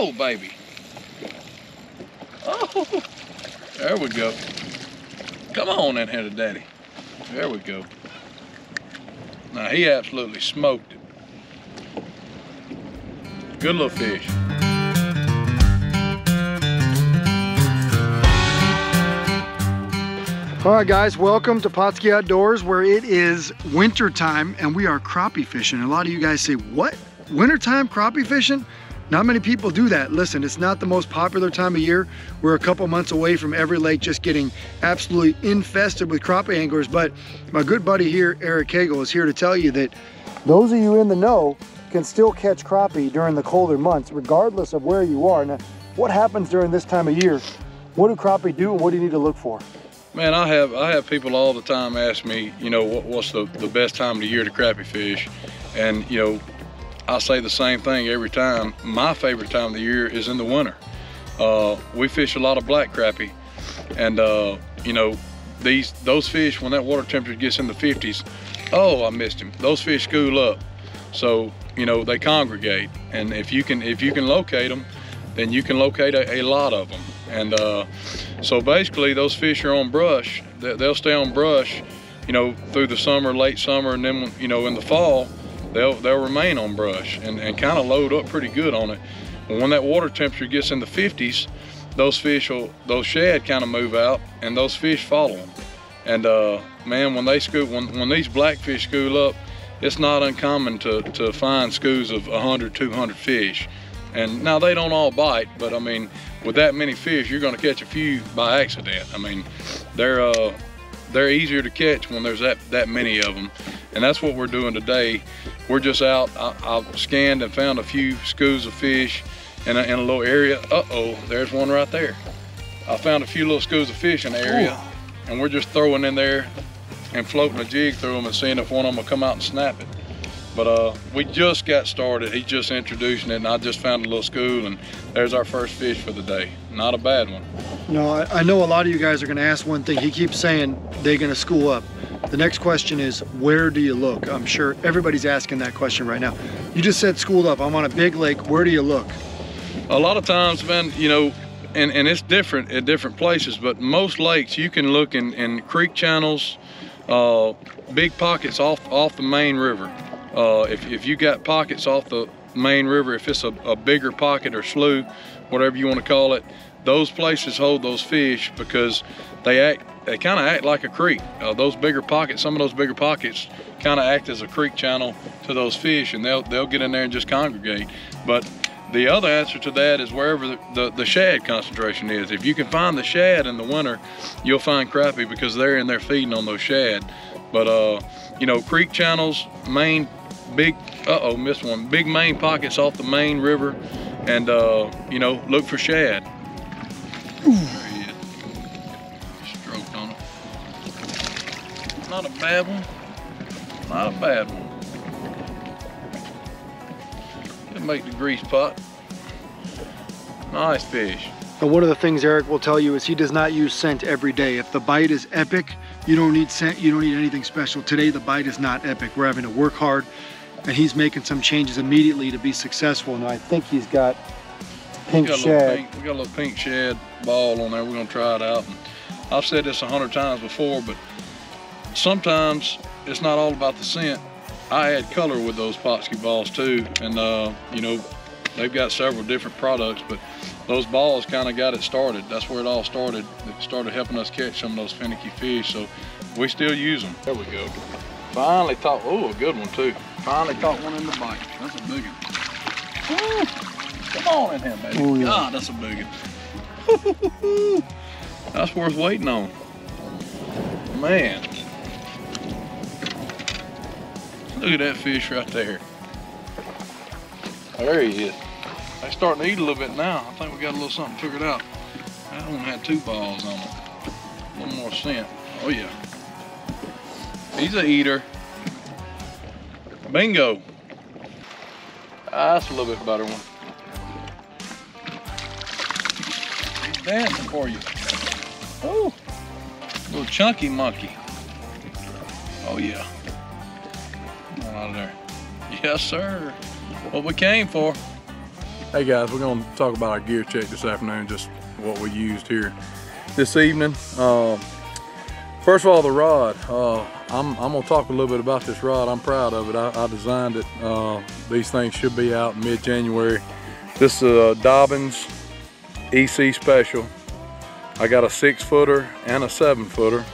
Oh, baby. Oh, there we go. Come on in here to daddy. There we go. Now, he absolutely smoked it. Good little fish. All right, guys, welcome to Pautzke Outdoors, where it is winter time and we are crappie fishing. A lot of you guys say, what? Wintertime crappie fishing? Not many people do that. Listen, it's not the most popular time of year. We're a couple months away from every lake just getting absolutely infested with crappie anglers, but my good buddy here, Eric Cagle, is here to tell you that those of you in the know can still catch crappie during the colder months, regardless of where you are. Now, what happens during this time of year? What do crappie do and what do you need to look for? Man, I have people all the time ask me, you know, what's the best time of the year to crappie fish? And, you know, I say the same thing every time. My favorite time of the year is in the winter. We fish a lot of black crappie, and you know, those fish, when that water temperature gets in the 50s, oh, I missed him. Those fish school up, so you know they congregate, and if you can locate them, then you can locate a lot of them. And so basically, those fish are on brush. They'll stay on brush, you know, through the summer, late summer, and then you know in the fall, they'll remain on brush and kind of load up pretty good on it. And when that water temperature gets in the 50s, those shad kind of move out and those fish follow them. And man, when these blackfish school up, it's not uncommon to find schools of 100, 200 fish. And now they don't all bite, but I mean, with that many fish, you're gonna catch a few by accident. I mean, they're easier to catch when there's that many of them. And that's what we're doing today. We're just out. I've scanned and found a few schools of fish in a little area. Uh-oh, there's one right there. I found a few little schools of fish in the area. Ooh. And we're just throwing in there and floating a jig through them and seeing if one of them will come out and snap it. But we just got started. He's just introducing it, and I just found a little school, and there's our first fish for the day. Not a bad one. No, I know a lot of you guys are gonna ask one thing. He keeps saying they're gonna school up. The next question is, where do you look? I'm sure everybody's asking that question right now. You just said schooled up. I'm on a big lake. Where do you look? A lot of times, man, you know, and it's different at different places, but most lakes you can look in creek channels, big pockets off the main river. If you got pockets off the main river, if it's a bigger pocket or slough, whatever you want to call it, those places hold those fish because they kind of act like a creek. Those bigger pockets, some of those bigger pockets kind of act as a creek channel to those fish, and they'll get in there and just congregate. But the other answer to that is wherever the shad concentration is. If you can find the shad in the winter, you'll find crappie because they're in there feeding on those shad. But you know, creek channels, big main pockets off the main river, and you know, look for shad. There he is. Stroked on it. Not a bad one. Not a bad one. Just make the grease pot. Nice fish. But one of the things Eric will tell you is he does not use scent every day. If the bite is epic, you don't need scent, you don't need anything special. Today the bite is not epic. We're having to work hard, and he's making some changes immediately to be successful. Now I think he's got pink shad. We got a little pink shad ball on there. We're gonna try it out. And I've said this 100 times before, but sometimes it's not all about the scent. I add color with those Pautzke balls too, and you know, they've got several different products, but those balls kind of got it started. That's where it all started. It started helping us catch some of those finicky fish, so we still use them. There we go. Finally caught, oh, a good one too. Finally caught one in the bite. That's a big one. Woo. Come on in here, baby. Oh, yeah. God, that's a big one. That's worth waiting on. Man. Look at that fish right there. There he is. They're starting to eat a little bit now. I think we got a little something figured out. That one had 2 balls on it. A little more scent. Oh yeah. He's a eater. Bingo. That's a little bit better one. He's dancing for you. Oh, little chunky monkey. Oh yeah. Come on out of there. Yes, sir. What we came for. Hey guys, we're gonna talk about our gear check this afternoon, just what we used here this evening. First of all, the rod. I'm gonna talk a little bit about this rod. I'm proud of it. I designed it. These things should be out in mid-January. This is a Dobbins EC Special. I got a 6-footer and a 7-footer.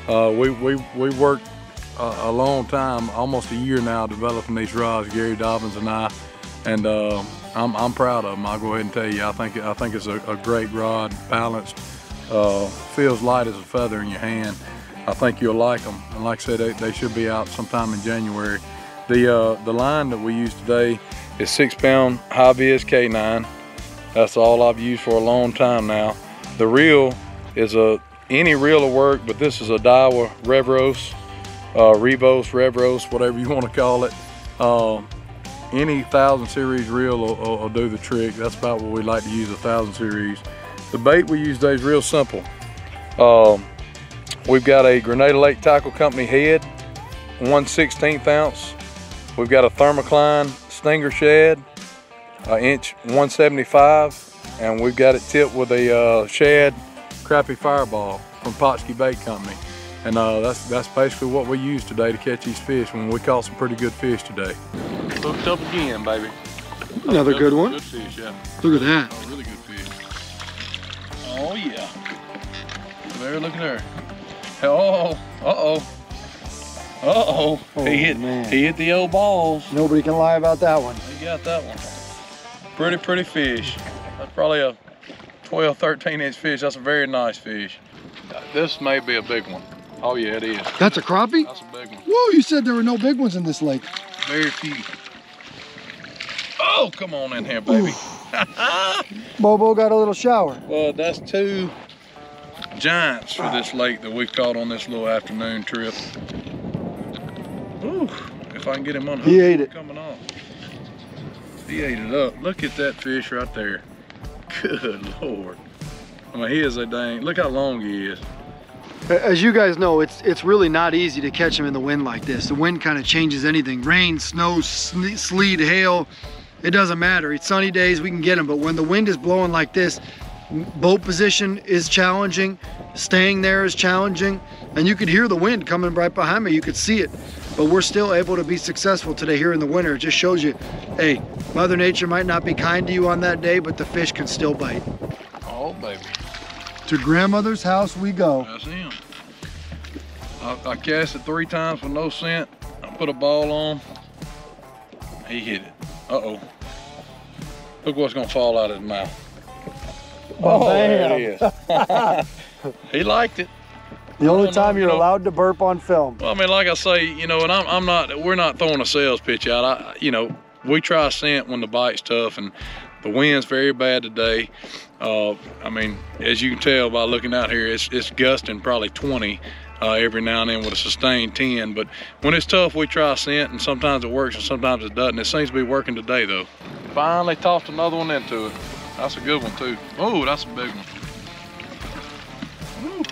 We worked a long time, almost a year now, developing these rods, Gary Dobbins and I, and I'm proud of them. I'll go ahead and tell you, I think it's a great rod, balanced, feels light as a feather in your hand. I think you'll like them, and like I said, they should be out sometime in January. The line that we use today is 6-pound high-vis K9. That's all I've used for a long time now. The reel is any reel will work, but this is a Daiwa Revros, Revros, whatever you want to call it. Any 1000 series reel will do the trick. That's about what we like to use, a 1000 series. The bait we use today is real simple. We've got a Grenada Lake Tackle Company head, 1/16 ounce. We've got a Thermocline Stinger shad, inch 175, and we've got it tipped with a shad crappie fireball from Pautzke Bait Company. And that's basically what we use today to catch these fish, when we caught some pretty good fish today. Hooked up again, baby. Another good one. Good fish, yeah. Look at that. Oh, really good fish. Oh yeah. There, look at there. Oh, uh-oh. Oh, he hit the old balls. Nobody can lie about that one. He got that one. Pretty fish. That's probably a 12, 13 inch fish. That's a very nice fish. This may be a big one. Oh yeah, it is. That's a crappie? That's a big one. Whoa, you said there were no big ones in this lake. Very few. Oh, come on in here, baby. Bobo got a little shower. Well, that's 2 giants for this lake that we caught on this little afternoon trip. Ooh, if I can get him on, he ate it. Coming off. He ate it up. Look at that fish right there. Good Lord. I mean, he is a dang, look how long he is. As you guys know, it's really not easy to catch them in the wind like this. The wind kind of changes anything. Rain, snow, sleet, hail, it doesn't matter. It's sunny days, we can get them. But when the wind is blowing like this, boat position is challenging, staying there is challenging, and you could hear the wind coming right behind me. You could see it. But we're still able to be successful today here in the winter. It just shows you, hey, Mother Nature might not be kind to you on that day, but the fish can still bite. Oh, baby. To grandmother's house we go. That's him. I cast it 3 times with no scent. I put a ball on. He hit it. Uh-oh. Look what's gonna fall out of his mouth. Oh, there it is. He liked it. The only time you're allowed to burp on film. Well, I mean, like I say, you know, and we're not throwing a sales pitch out. You know, we try scent when the bite's tough, and the wind's very bad today. I mean, as you can tell by looking out here, it's gusting probably 20 every now and then with a sustained 10. But when it's tough, we try scent, and sometimes it works and sometimes it doesn't. It seems to be working today, though. Finally tossed another one into it. That's a good one, too. Oh, that's a big one. Woo.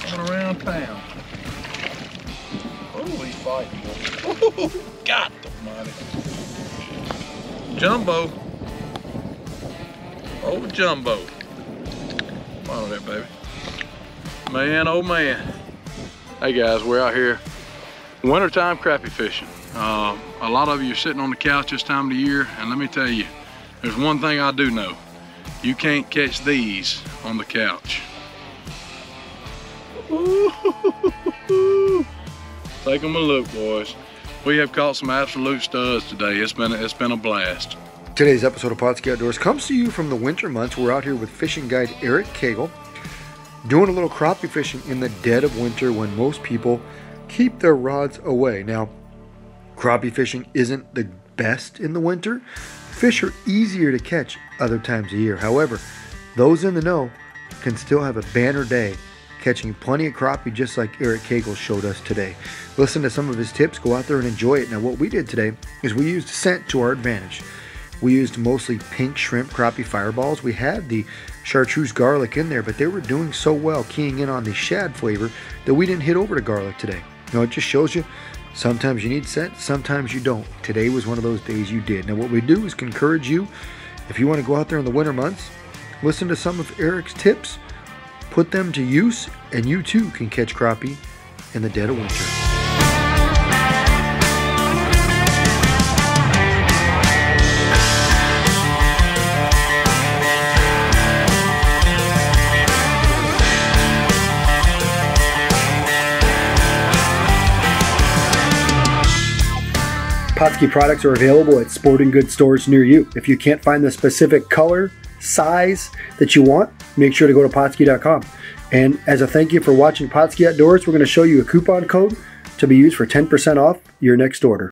Coming around town. Oh, he's fighting. Oh, God almighty. Jumbo. Oh, Jumbo. Come on there, baby. Man, oh man. Hey guys, we're out here wintertime crappie fishing. A lot of you are sitting on the couch this time of the year, and let me tell you, there's one thing I do know. You can't catch these on the couch. Take them a look, boys. We have caught some absolute studs today. It's been a blast. Today's episode of Pautzke Outdoors comes to you from the winter months. We're out here with fishing guide Eric Cagle, doing a little crappie fishing in the dead of winter when most people keep their rods away. Now, crappie fishing isn't the best in the winter. Fish are easier to catch other times of year. However, those in the know can still have a banner day catching plenty of crappie, just like Eric Cagle showed us today. Listen to some of his tips, go out there and enjoy it. Now, what we did today is we used scent to our advantage. We used mostly pink shrimp crappie fireballs. We had the chartreuse garlic in there, but they were doing so well keying in on the shad flavor that we didn't hit over to garlic today. Now, it just shows you Sometimes you need scent, sometimes you don't. Today was one of those days you did. Now what we do is encourage you, if you want to go out there in the winter months, listen to some of Eric's tips, put them to use, and you too can catch crappie in the dead of winter. Pautzke products are available at sporting goods stores near you. If you can't find the specific color, size that you want, make sure to go to Pautzke.com. And as a thank you for watching Pautzke Outdoors, we're going to show you a coupon code to be used for 10% off your next order.